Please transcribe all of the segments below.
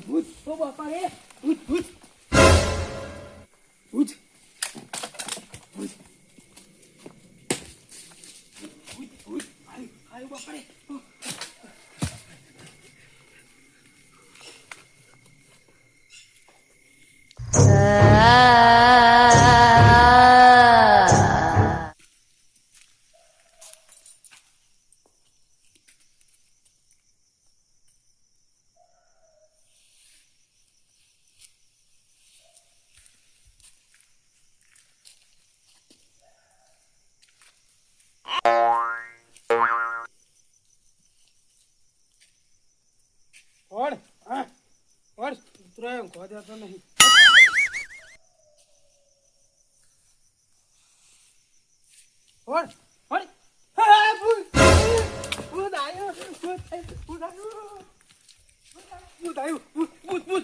ભૂત ઓ બાપા રે ભૂત ભૂત ભૂત ભૂત ભૂત ભૂત આયો બાપા રે ઓર હા ઓર ઉતરાય કો દેતો નહીં ઓર ઓર હા ભૂત ભૂત આયો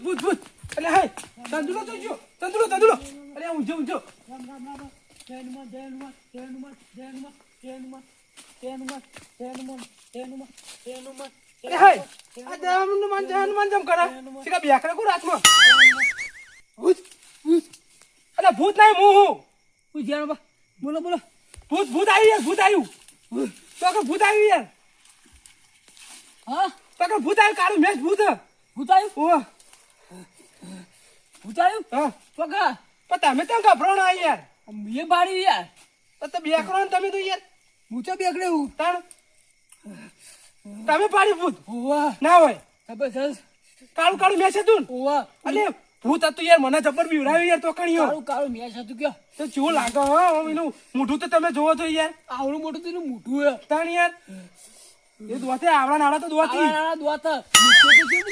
ભૂત ભૂત અલે હાય તંદુલો તો જો તંદુલો અલે ઊંજો રામ જયનુમા અરે હાય આ જયનુમા જમ કરા સિકા બેકરા કો રાતમાં ભૂત અલે ભૂત નહીં હું જયનુમા બોલો ભૂત આવ્યું તો કે ભૂત આવ્યું યાર હા તો કે ભૂત આવ્યું કાળું મેચ ભૂત આવ્યું ઓ ભૂત આવ્યું હા તો કે પણ તમે તો ગભરાણ આ યાર એ બાળી યાર તો બેકરો ને તમે તો યાર હું તો બેકડે હું તાણ તમે પાડી ભૂત ઓવા ના હોય જબરજસ્ત કાળું મેચ હતું ઓવા અલે ભૂત હતું યાર મને જબર બીવડાવ્યું યાર તો કણીયો કાળું મેચ હતું કે તો જો લાગે હા એનું મોઢું તો તમે જોવો તો યાર આવડું મોટું તો એનું મોઢું હે તાણ યાર એ દોતે આવડા નાડા તો દોતી દોત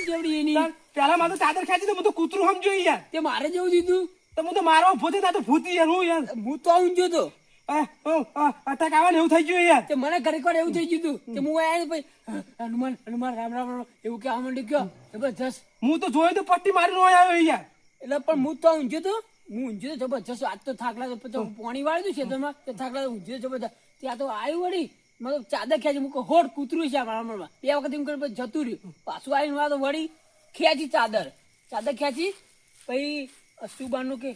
જેવડી એની પેલા માં તો ચાદર ખેંચી તો હું તો કૂતરું સમજો યાર તે મારે જેવું દીધું તો હું તો મારવા ભૂતે ના તો ભૂત યાર હું તો ઊંજો તો અટક આવવાનું એવું થઈ ગયું યાર તે મને ઘડીક વાર એવું થઈ ગયું કે હું આયા પછી હનુમાન રામ એવું કે આ મંડી કયો જબરજસ્ત હું તો જોયું તો પટ્ટી મારી નો આવ્યો યાર એટલે પણ હું તો ઊંજો તો જબરજસ્ત આજ તો થાક લાગે પછી પાણી વાળી દઉં ખેતરમાં તો થાક લાગે ઊંઝો જબરજસ્ત ત્યાં તો આવ્યું વળી મતલબ ચાદર ખેંચી મૂકો હોડ કૂતરું છે મારા બે વખત એમ કરી જતું રહ્યું પાછું આવીને તો વળી ખેંચી ચાદર ખેંચી પછી અસ્તુબાનું કે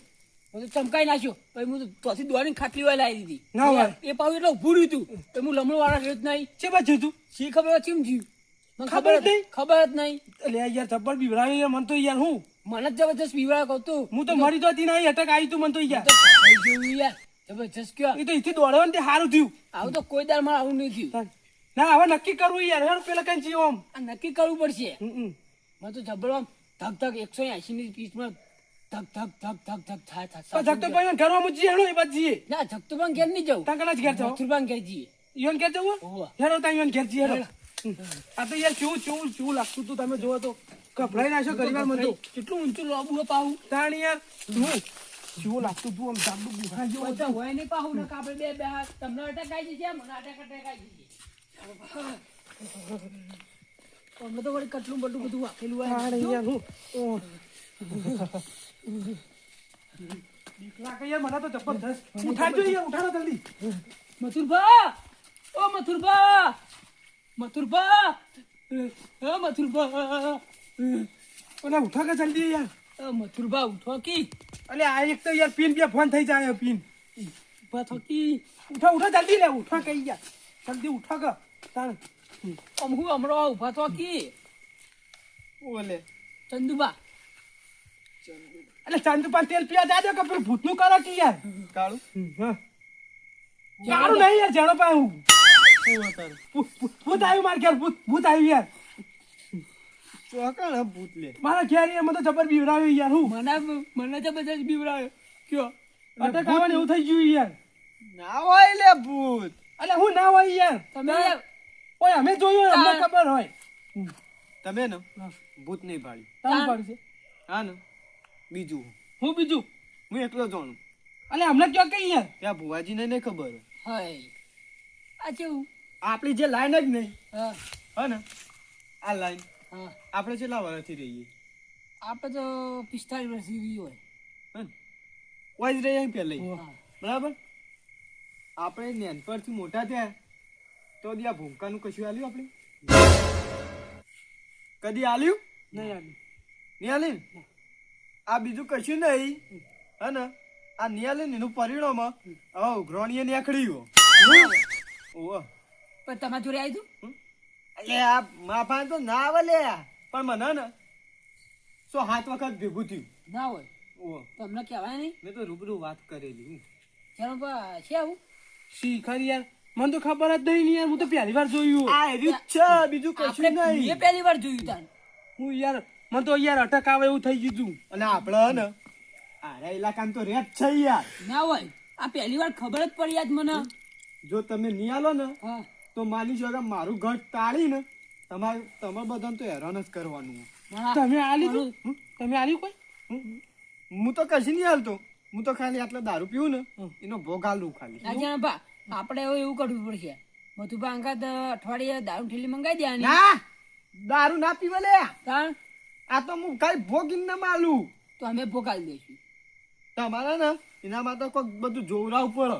ચમકાઈ નાખ્યો પછી હું ત્યાંથી દોડીને ખાટલી વાળી લાવી દીધી એ પાછું એટલે ઉભું રહ્યું હતું તો હું લમણું વાળા રહ્યો જ નહીં છે બાજુ તું શી ખબર કેમ જીવ મને ખબર જ નહીં એટલે યાર જબર બીવડાવી યાર મને તો યાર હું મને જ જબરજસ્ત બીવડા કહું તું હું તો મરી તો હતી નહીં અટક આવી તું મને તો યાર યાર જબરજસ્ત કયો એ તો અહીંથી દોડવાનું તે સારું થયું આવું તો કોઈ દાર માં આવું નહીં થયું ના હવે નક્કી કરવું યાર પેલા કઈ જીવો આમ નક્કી કરવું પડશે મને તો જબર આમ ધક 180 ની સ્પીડમાં ધક થાય ધક તો ભાઈ ઘરમાં મુજી હેણો એ બાદ જીએ ના ધક તો પણ ઘેર નહીં જાવ તાંકણા જ ઘેર જાવ મથુરબાન ઘેર જીએ ઈવન ઘેર જવું હેરો તા ઈવન ઘેર જીએ આ તો યાર કેવું લાગતું તું તમે જોવો તો કપડાઈ નાખ્યો ગરીવાર મને તો કેટલું ઊંચું લોબુ પાવું તાણ યાર હું કેવું લાગતું તું આમ જાબુ બુખા જેવો તો હોય નહીં પાવું ને આપણે બે હાથ તમને અટક આવી જશે મને અટક આવી જશે અમને તો વળી કટલું બટલું બધું વાકેલું હોય યાર હું લાગે યાર મને તો જબરદસ્ત ઉઠાડજો યાર ઉઠાડો જલ્દી મથુરભા ઓલા ઉઠો કે જલ્દી યાર મથુરભા ઉઠો કી અલે આ એક તો યાર પીન બે ફોન થઈ જાય પીન ઉભા થકી ઉઠો જલ્દી લે ઉઠો કઈ યાર જલ્દી ઉઠો કે તાર હું હમણો ઉભા તો કી ઓલે ચંદુબા અલે ચંદુબા તેલ પીવા જાજો કે પેલું ભૂતનું કરો કે યાર કાળું નહીં યાર જાણો પા હું ભૂત આવ્યું માર ઘેર ભૂત આવ્યું યાર ચોકણ ભૂત લે મારા ઘેર યાર મને તો જબર બીવરાવ્યો યાર હું મને જબરજસ્ત બીવરાવ્યો કયો અટક આવવાનું એવું થઈ ગયું યાર ના હોય લે ભૂત અલે હું ના હોય યાર તમે ઓય અમે જોયું અમને ખબર હોય તમે ને ભૂત નહીં પાડી તમે પાડી છે હા ને બીજું હું એકલો જાણું અલે અમને ક્યાં કઈ યાર ત્યાં ભુવાજીને નહીં ખબર હોય આ કેવું આપણી જે લાઈન જ નહીં હા ને આ લાઈન આપણે કેટલા વર્ષથી રહીએ આપણે તો 45 વર્ષથી રહી હોય વાજ રહી પહેલા બરાબર આપણે નાનપણથી મોટા થયા તો આ ભૂમકાનું કશું આલ્યું આપણે કદી આલ્યું નહીં આલ્યું નિયાલીન આ બીજું કશું નહીં હે ને આ નિયાલીન એનું પરિણામ હવે ઉઘરાણીએ નીકળ્યું ઓહો પણ તમારા જોડે આવી તું એટલે આ માફા તો ના આવે લે પણ મને ને 7 વખત ભેગું થયું ના હોય ઓહો તો અમને કહેવાય નહીં. મેં તો રૂબરૂ વાત કરેલી ચાલો છે આવું શીખર યાર મને તો ખબર જ નહીં યાર હું તો પહેલી વાર જોયું આ એવી જ છે બીજું કશું આપણે નહીં મેં પહેલી વાર જોયું તાન. હું યાર મને તો યાર અટક આવે એવું થઈ ગયું તું. અને આપણે ને આરા ઇલાકામાં તો રેત છે યાર ના હોય આ પહેલી વાર ખબર જ પડી આજ મને. જો તમે નહીં આલો ને હા તો માની છો કે મારું ઘર તાળી ને તમારે બધાને તો હેરાન જ કરવાનું ના, તમે આલી તું તમે આલી કોઈ હું તો કશી નહીં હાલતો હું તો ખાલી આટલો દારૂ પીવું ને એનો ભોગ હાલું ખાલી ના જાણે બા આપણે હવે એવું કરવું પડશે બધું બા અંગાત અઠવાડિયે દારૂ ઠેલી મંગાવી દેવાની. ના દારૂ ના પીવે લે તાણ આ તો હું ખાલી ભોગીને ના માલું તો અમે ભોગાડી દઈશું. તમારે ને એના માટે કોઈ બધું જોવરાવું પડે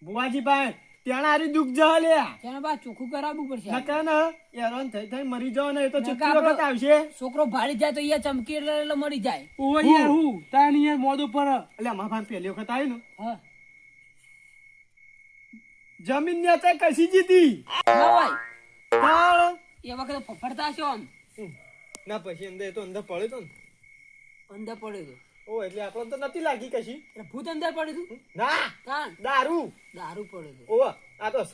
બુવાજી ભાઈ ત્યાં હારી દુઃખ જવા લે જાણે બા ચોખ્ખું કરાવવું પડશે. નકા ને હેરાન થઈ મરી જાવ ને એ તો નકા કેટલી આપણો- વખત આવશે છોકરો ભાડી જાય તો અહીંયા ચમકી એટલે મરી જાય. ઓય યાર હું તાન યાર મોદો પર એટલે અમારા ભાઈ પહેલી વખત આવી ને હા જમીન ને અત્યારે કશી જીતી ના હોય તાણ. એ વખતે ફફડતા છો આમ ના પછી અંદર એ તો અંદર પડ્યો તો ને અંદર પડ્યો હતો ઓ એટલે આપણને તો નથી લાગી કશી એટલે ભૂત અંદર પડ્યું હતું. ના તાણ દારૂ દારૂ પડ્યો હતો. ઓ આ તો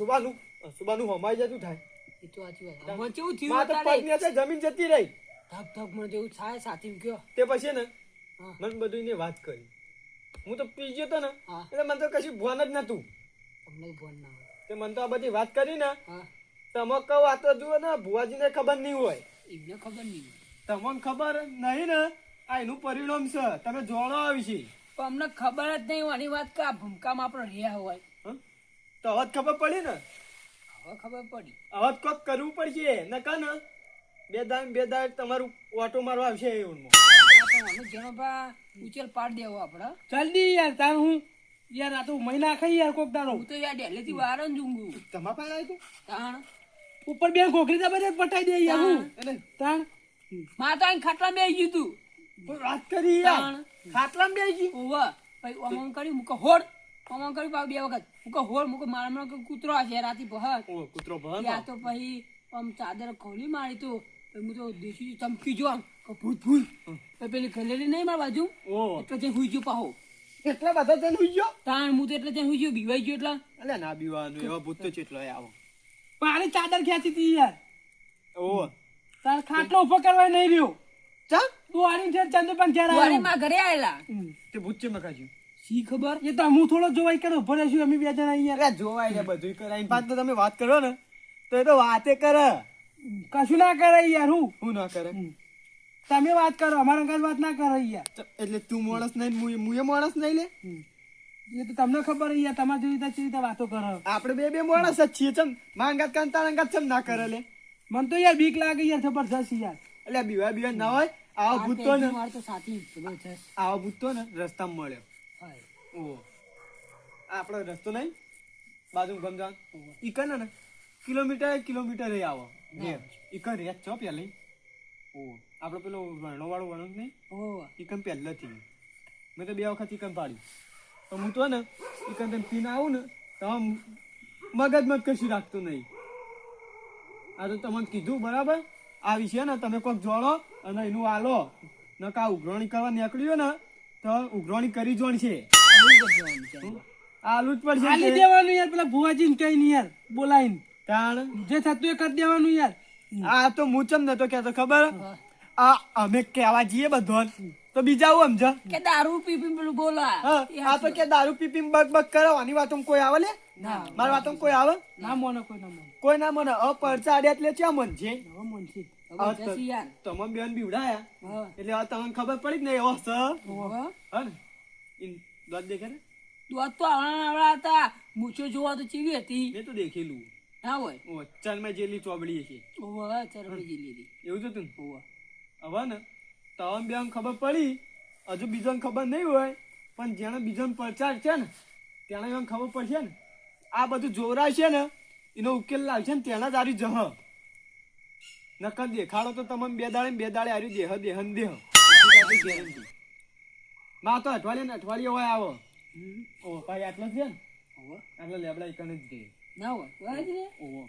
સુબાનું હમાઈ જતું થાય એ તો સાચી વાત. મને કેવું થયું માં તો અત્યારે? પગ ને જમીન જતી રહી ધક ધક મને જેવું થાય સાથી ગયો. તે પછી ને હા. મને બધું એને વાત કરી હું તો પી ગયો તો ને હા. એટલે મને તો કશું ભાન જ નતું તમને ફોન ના હોય. તે મને તો આ બધી વાત કરી ને હા તમે કહો આ તો જુઓ ને ભુવાજીને ખબર નહીં હોય એમને ખબર નહીં. તમને ખબર નહીં ને આ એનું પરિણામ છે તમે જોડો આવી છે પણ અમને ખબર જ નહીં આની વાત કે આ ભૂમકામાં આપણે રહ્યા હોય. હં? તો હવે જ ખબર પડી ને હવે ખબર પડી. હવે જ કોક કરવું પડશે નકા ને બે દાડ તમારું ઓટો મારવા આવશે એ ઊંડમાં. હા, પણ અમે જેનો ભા ઉચેલ પાડ દેવો આપણે. જલ્દી યાર તાર હું યાર આ તો મહિના ખાઈ યાર કોક દાડો હું તો યાર ડેલીથી બહાર જ ઊંઘું. તમારા પાસે આવ્યું તાણ ઉપર બે ઘોઘરી દબાઈ પટાઈ દે યાર હું એટલે તાણ માં તો આઈને ખાટલા બેસી ગયું તું. પણ વાત કરી યાર તાણ. ખાટલામાં બેસી ગઈ. ઓવા પછી ઓમ કર્યું મુકો હોડ ઓમ કર્યું પાછું બે વખત મુકો હોડ મુકો મારા કૂતરો હશે રાતી બહાર ઓ કૂતરો ભણ યા તો પછી આમ ચાદર ખોલી મારી તો પછી હું તો દેશી ચમકી જો આમ કે ભૂત ભૂત પછી પેલી ખલેલી નહીં મારા બાજુ ઓ એટલે ત્યાં હુઈ ગયો પાહો. એટલા બધા જણ હુઈ ગયો તાણ હું તો એટલે ત્યાં હુઈ ગયો બીવાઈ ગયો એટલે અલ્યા ના બીવાનું એવા ભૂત તો ચેટલો આવો પાણી ચાદર ખેંચી હતી યાર ઓ તાર ખાટલો ઉપર કરવા નહીં રહ્યો ચા તું આની છે ચંદ્ર પણ ઘેર વારે આવ્યો માં ઘરે આયેલા. તે ભૂત છે મકાજ્યું શી ખબર એ તો હું થોડો જોવાઈ કર્યો ભલે છું અમે બે જણા યાર અરે જોવાય ને બધું કરાય પાછ તો તમે વાત કરો ને તો એ તો વાતે કરે કશું ના કરે યાર હું ના કરે તમે વાત કરો અમારા કાંઈ વાત ના કરો યાર એટલે તું માણસ નહીં મુએ માણસ નહીં લે એ તો તમને ખબર છે યાર તમારે જેવી રીતે રીતે વાતો કરો આપણે બે માણસ જ છીએ ચમ માંગાત કાંતા અંગાત ચમ ના કરે લે મને તો યાર બીક લાગે યાર જબરજસ્ત યાર એટલે બીવા ના હોય આવા ભૂત તો ને માર તો સાથી જબરજસ્ત. આવા ભૂત તો ને રસ્તામાં મળ્યો હાય. ઓ આપણો રસ્તો નહીં બાજુ ગમજાન ઈકન ને કિલોમીટર આવો ઈકન રેત છો પેલી ઓ આપણે પેલો વર્ણો વાળો વર્ણો નહીં ઓવા ઈકન પહેલેથી મેં તો 2 વખત ઈકન પાડી તો હું તો ને ઈકન તને પીને આવું ને તો આમ મગજમાં કશું રાખતું નહીં આ તો તમને કીધું બરાબર આ વિશે ને તમે કોઈક જોડો અને એનું આલો નકા ઉઘરાણી કરવા નીકળ્યો ને તો ઉઘરાણી કરી જોણ છે આલુ જ પડશે આલી કે? દેવાનું યાર પેલા ભુવાજીને કઈ નહીં યાર બોલાવીને તાણ જે થતું એ કરી દેવાનું યાર આ તો હું ચમ નતો કહેતો ખબર આ અમે કહેવા જઈએ બધો તો બીજા આવું સમજ કે દારૂ પી પી પેલું બોલા. આ તો કે દારૂ પી પી બક બક કરો આની વાતોમાં કોઈ આવે લે ના મારી વાતોમાં કોઈ આવે ના મોને કોઈ ના મોને કોઈ ના મને પરચા આડે એટલે ચા મન છે હવે મોનસી જબરજસ્ત યાર. તમે બેન બીવડાયા હા. એટલે હવે તમને ખબર પડી કે નહીં એવો સ ઓવા. હા ને ઈન દોત દેખે ને દોત તો આવડા હતા મૂછો જોવા તો ચીવી હતી મેં તો દેખેલું ના હોય. ઓ ચાલમાં જેટલી ચોબડી છે ઓવા ચરબી લીધી. એવું જ હતું ને ઓવા હવે ને તમને બેન ખબર પડી હજુ બીજાને ખબર નહીં હોય પણ જેને બીજાને પરચાર છે ને તેને એમ ખબર પડશે ને આ બધું જોરાય છે ને એનો ઉકેલ લાવશે ને તેના જ આરી જહ નકર દેખાડો તો તમને બે દાડે હાર્યું દેહ ગેરંટી. માં તો અઠવાડિયે હોય આવો. ઓ ભાઈ આટલો છે ને હોવે. આટલો લેબડા એકને જ ગઈ. ના હોય હોય જ ને. ઓહો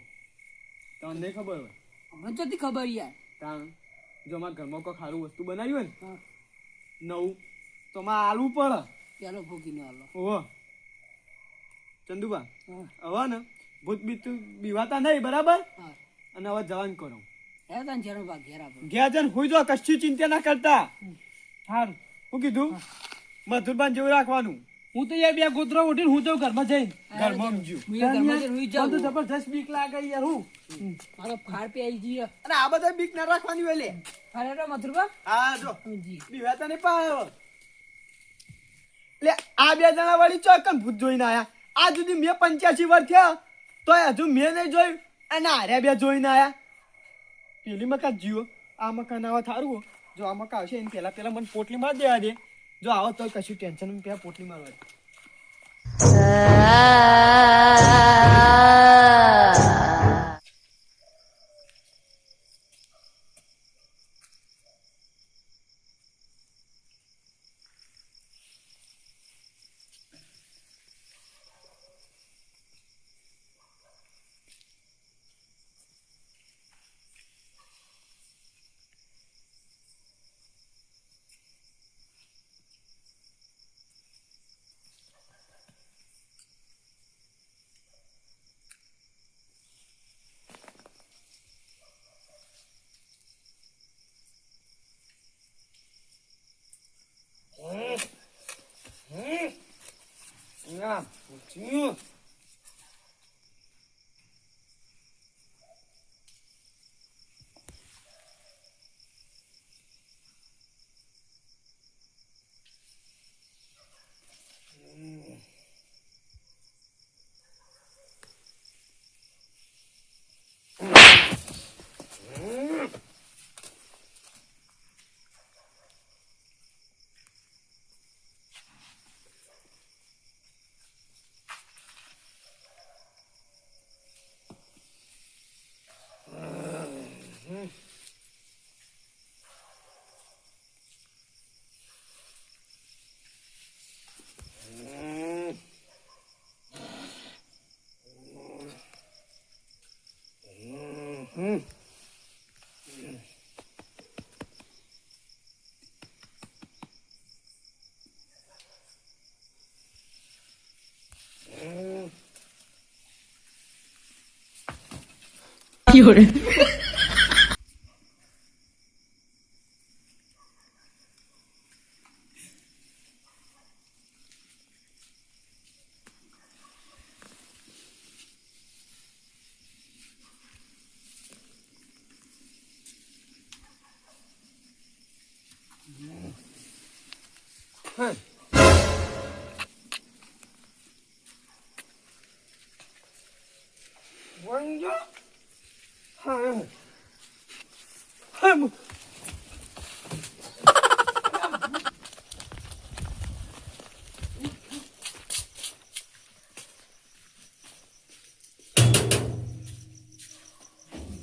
તમને નહીં ખબર હોય અમને ચોથી ખબર યાર. તાણ જો અમારા ઘરમાં કોઈ સારું વસ્તુ બનાવ્યું હોય હા. ને નવું તો માં આલવું પડે. પેલો ભોગીને હાલો. ઓહો ચંદુબા હા. હવે ને ભૂત બીત બીવાતા નહીં બરાબર. હા. અને હવે જવાન કરો હે તને જેનો ભાગ ઘેર આપણો. ઘેર જઈને હુઈ જો, કશી ચિંતા ના કરતા. સારું શું કીધું? મધુરબાન જેવું રાખવાનું. હું તો યાર બે ગોતરો ઉઠીને હું જાઉં ઘરમાં જઈને ઘરમાં ઊંઘ્યું. હું એ ઘરમાં જઈને હુઈ જાઉં. મને તો જબરજસ્ત બીક લાગે યાર. હું મારો ફાડ પે આવી જઈએ. અને આ બધા બીક ના રાખવાની હોય લે. અરે રે મથુરબા. હા જો જી. બીવાતા નહીં પાડો. લે આ બે જણા વાળી ચોકન ભૂત જોઈને આયા. આ સુધી મેં 85 વર્ષ થયા તોય હજુ મેં નહીં જોયું. અને આર્યા બે જોઈને આયા. પેલી મકાન જીવો આ મકાન આવા થારું. જો આ મકાન આવશે એને પેલા મને પોટલી માર દેવા દે. જો આવો તો કશું ટેન્શન પેલા પોટલી મારવા દે. ના પૂછ્યું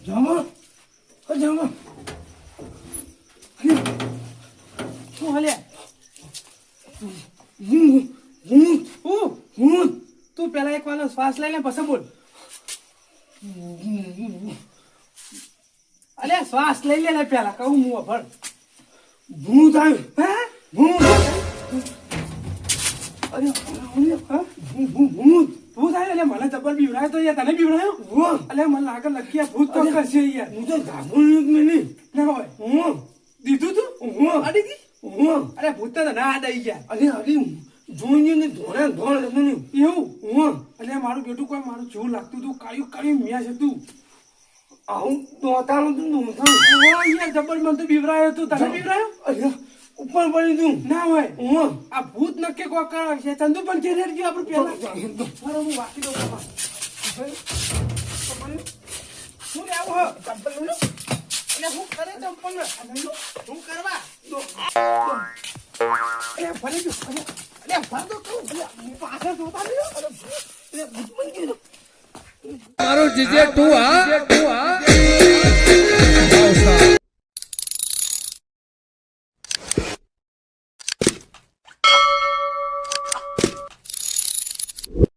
જામા જામા શું હાલે હું તું પેલા એક વાર શ્વાસ લઈ લે પછી બોલ. અલે શ્વાસ લઈ લે પેલા કહું હું ભણ ભૂત આવ્યું. હે ભૂત અરે ભૂત ભૂત આવ્યો. એટલે મને જબર બીવડાયો તો યાર. તને બીવડાયો? અલે મને લાગે લખી ભૂત તો કરશે યાર. હું તો ગાભું ના હોય. હું દીધું તું અડી દી. અરે ભૂત તો ના અડાઈ ગયા. અરે અરે જોઈને ને ધોળે ધોળ એવું. અલે મારું બેટું કોઈ મારું જેવું લાગતું હતું. કાળિયું કાળિયું મેચ હતું. આવું દોતાનું તું દોતાનું યાર જબર મને તો બીવરાયો તું. તને બીવરાયો? અરે ઉપર પડી તું ના હોય. આ ભૂત નક્કી કોઈ કારણ છે. ચંદુ પણ ઘેર ગયો આપણે પેલા. હું વાંચી દઉં શું લે આવું ચંપલ નું એટલે હું કરે ચંપલ હું કરવા ફરી ગયું. અરે ફર તો કહું પાછળ જોતા નહીં. અરે ભૂત બની ગયું. મારો જીજે તું હા